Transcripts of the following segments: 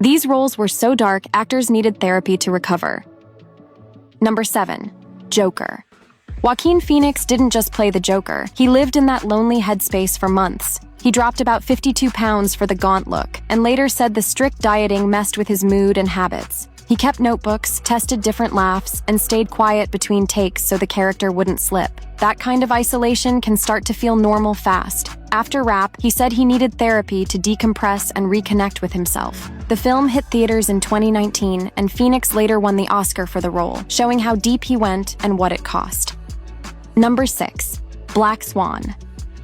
These roles were so dark, actors needed therapy to recover. Number 7. Joker. Joaquin Phoenix didn't just play the Joker. He lived in that lonely headspace for months. He dropped about 52 pounds for the gaunt look, and later said the strict dieting messed with his mood and habits. He kept notebooks, tested different laughs, and stayed quiet between takes so the character wouldn't slip. That kind of isolation can start to feel normal fast. After Wrap, he said he needed therapy to decompress and reconnect with himself. The film hit theaters in 2019, and Phoenix later won the Oscar for the role, showing how deep he went and what it cost. Number 6. Black Swan.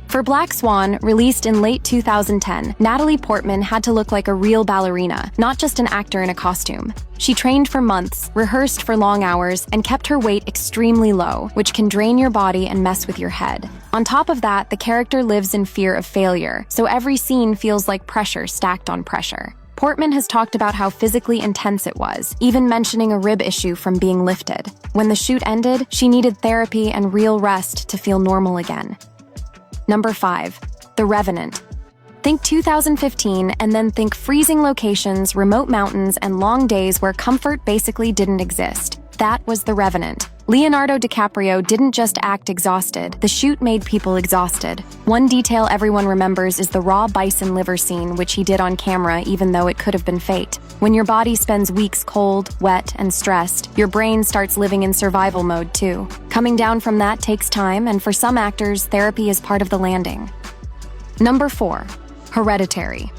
For Black Swan, released in late 2010, Natalie Portman had to look like a real ballerina, not just an actor in a costume. She trained for months, rehearsed for long hours, and kept her weight extremely low, which can drain your body and mess with your head. On top of that, the character lives in fear of failure, so every scene feels like pressure stacked on pressure. Portman has talked about how physically intense it was, even mentioning a rib issue from being lifted. When the shoot ended, she needed therapy and real rest to feel normal again. Number 5. The Revenant. Think 2015 and then think freezing locations, remote mountains, and long days where comfort basically didn't exist. That was The Revenant. Leonardo DiCaprio didn't just act exhausted, the shoot made people exhausted. One detail everyone remembers is the raw bison liver scene, which he did on camera even though it could have been faked. When your body spends weeks cold, wet, and stressed, your brain starts living in survival mode too. Coming down from that takes time, and for some actors, therapy is part of the landing. Number 4. Hereditary.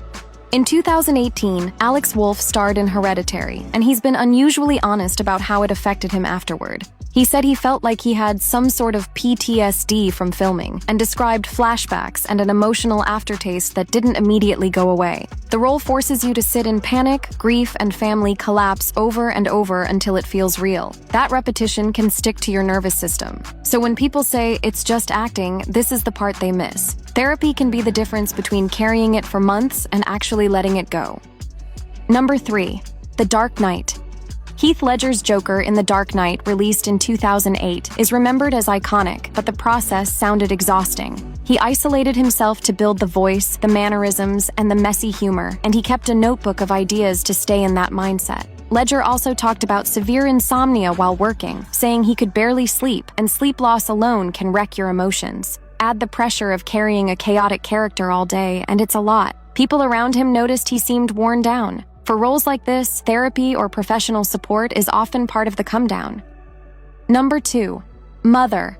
In 2018, Alex Wolff starred in Hereditary, and he's been unusually honest about how it affected him afterward. He said he felt like he had some sort of PTSD from filming, and described flashbacks and an emotional aftertaste that didn't immediately go away. The role forces you to sit in panic, grief, and family collapse over and over until it feels real. That repetition can stick to your nervous system. So when people say it's just acting, this is the part they miss. Therapy can be the difference between carrying it for months and actually letting it go. Number 3. The Dark Knight. Heath Ledger's Joker in The Dark Knight, released in 2008, is remembered as iconic, but the process sounded exhausting. He isolated himself to build the voice, the mannerisms, and the messy humor, and he kept a notebook of ideas to stay in that mindset. Ledger also talked about severe insomnia while working, saying he could barely sleep, and sleep loss alone can wreck your emotions. Add the pressure of carrying a chaotic character all day, and it's a lot. People around him noticed he seemed worn down. For roles like this, therapy or professional support is often part of the come-down. Number 2. Mother.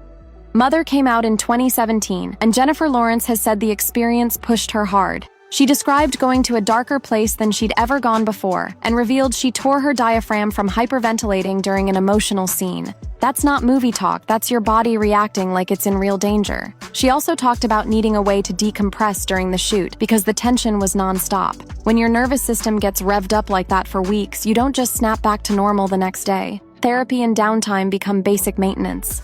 Mother came out in 2017, and Jennifer Lawrence has said the experience pushed her hard. She described going to a darker place than she'd ever gone before, and revealed she tore her diaphragm from hyperventilating during an emotional scene. That's not movie talk, that's your body reacting like it's in real danger. She also talked about needing a way to decompress during the shoot because the tension was non-stop. When your nervous system gets revved up like that for weeks, you don't just snap back to normal the next day. Therapy and downtime become basic maintenance.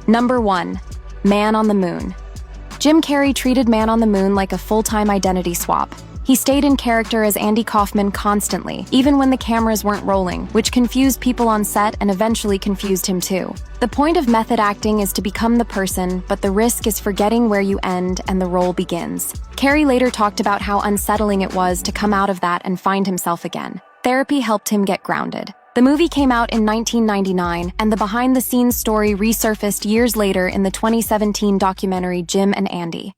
Number 1. Man on the Moon. Jim Carrey treated Man on the Moon like a full-time identity swap. He stayed in character as Andy Kaufman constantly, even when the cameras weren't rolling, which confused people on set and eventually confused him too. The point of method acting is to become the person, but the risk is forgetting where you end and the role begins. Carrey later talked about how unsettling it was to come out of that and find himself again. Therapy helped him get grounded. The movie came out in 1999, and the behind-the-scenes story resurfaced years later in the 2017 documentary Jim and Andy.